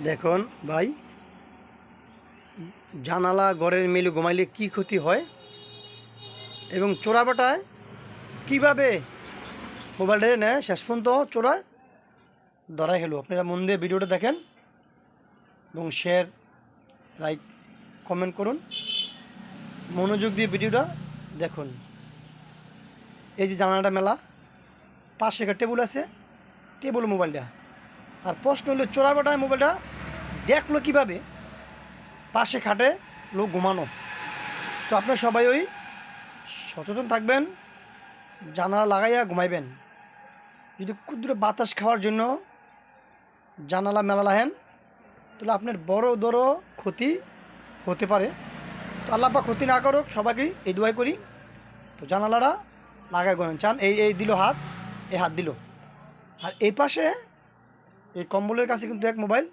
দেখুন ভাই, জানালা ঘরের মেলে ঘুমাইলে কি ক্ষতি হয় এবং চোরাবাটায় কীভাবে মোবাইলটা নেয় শেষ পর্যন্ত চোরা ধরাই গেল। আপনারা মন দিয়ে ভিডিওটা দেখেন এবং শেয়ার, লাইক, কমেন্ট করুন। মনোযোগ দিয়ে ভিডিওটা দেখুন। এই যে জানালাটা মেলা, পাশে একটা টেবিল আছে, টেবিল মোবাইলটা। আর প্রশ্ন হলো চোরাবাটায় মোবাইলটা দেখলো কীভাবে? পাশে খাটে লোক ঘুমানো। তো আপনারা সবাই ওই সচেতন থাকবেন, জানালা লাগাইয়া ঘুমাইবেন। যদি ক্ষুদ্র বাতাস খাওয়ার জন্য জানালা মেলা লাহেন, তাহলে আপনার বড় ক্ষতি হতে পারে। তো আল্লাহ পাক ক্ষতি না করুক, সবাইকে এই দোয়াই করি। তো জানালাটা লাগাই ঘুমেন চান, এই দিল হাত, এই হাত দিল। আর এই পাশে এই কম্বলের কাছে কিন্তু এক মোবাইল,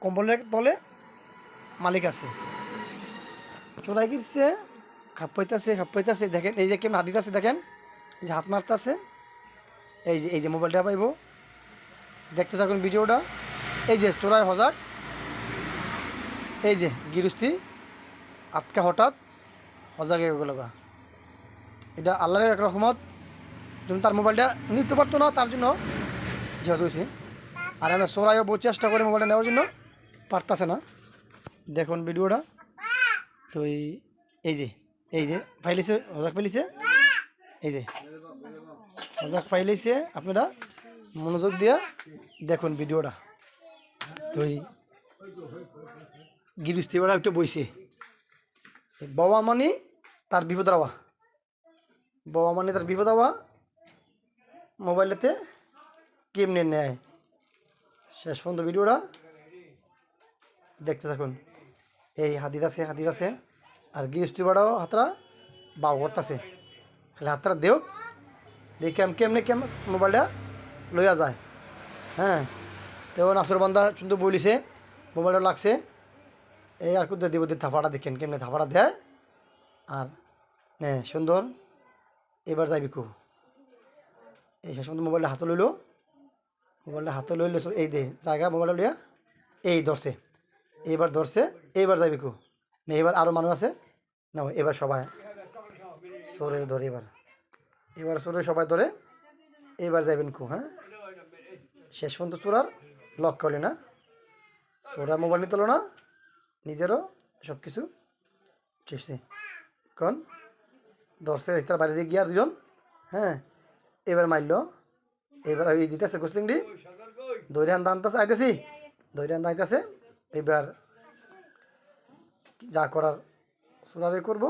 কম্বলের তলে মালিক আছে। চোরাই গিরছে, খাপ পাইতেছে দেখেন। এই যে কেমন হাত দিতেছে দেখেন, এই যে হাত মারতেছে। এই যে মোবাইলটা পাইব, দেখতে থাকুন ভিডিওটা। এই যে চোরাই হজাক, এই যে গিরস্তি আটকা হঠাৎ হজাকে গেল। এটা আল্লাহর এক রহমত, যেমন তার মোবাইলটা নিতে পারতো না, তার জন্য যেহেতু হয়েছে। আর আমরা চোরাইও বহু চেষ্টা করে মোবাইলটা নেওয়ার জন্য পারতেছে না। দেখুন ভিডিওটা। তো এই যে ফাইলিছে, হজাক ফাইলিছে, এই যে হজাক ফাইলিছে। আপনারা মনোযোগ দিয়ে দেখুন ভিডিওটা। তো গিরিস্তিবাড়া একটু বইছে, বাবা মানে তার বিপদ আওয়া, বাবা মানে তার বিপদ আওয়া মোবাইলেতে কেমনে নেয়। শেষ পর্যন্ত ভিডিওটা দেখতে থাকুন। এই হাতির আছে আর গিরিস্তিবাড়াও হাতরা বাউ করতেছে, খালি হাতরা দেওক দেখে কেমনে মোবাইলটা লইয়া যায়। হ্যাঁ, তো নাসর বান্দা সুন্দর বলিছে, মোবাইলটা লাগছে। এই আর কোথায় দেব, থাপাটা দেখেন কেমনে থাপাটা দেয়। আর নে সুন্দর, এবার যাইবি খুব। এই শেষ পর্যন্ত মোবাইলটা হাতে লইল, এই দে জায়গা মোবাইলটা লইয়া এই ধরছে, এইবার ধরছে, এইবার যাইবি খুব। না এবার আরও মানুষ আছে না, এবার সবাই সরে ধরে, এবার সরে সবাই ধরে, এইবার যাইবেন খুব। হ্যাঁ, শেষ পর্যন্ত চোরার লক করলি না, চোরা মোবাইল নিতে হলো না, নিজেরও সব কিছু চেপছে। কারণ ধরছে তার বাইরে দিয়ে গিয়ে আর দুজন। হ্যাঁ, এবার মারল, এবার ওই দিতেছে গোস্তিংডি, দৈরে আনতে আইতেছি, দৈরে আনতে আইতেছে। এবার যা করার চোরারে করবো।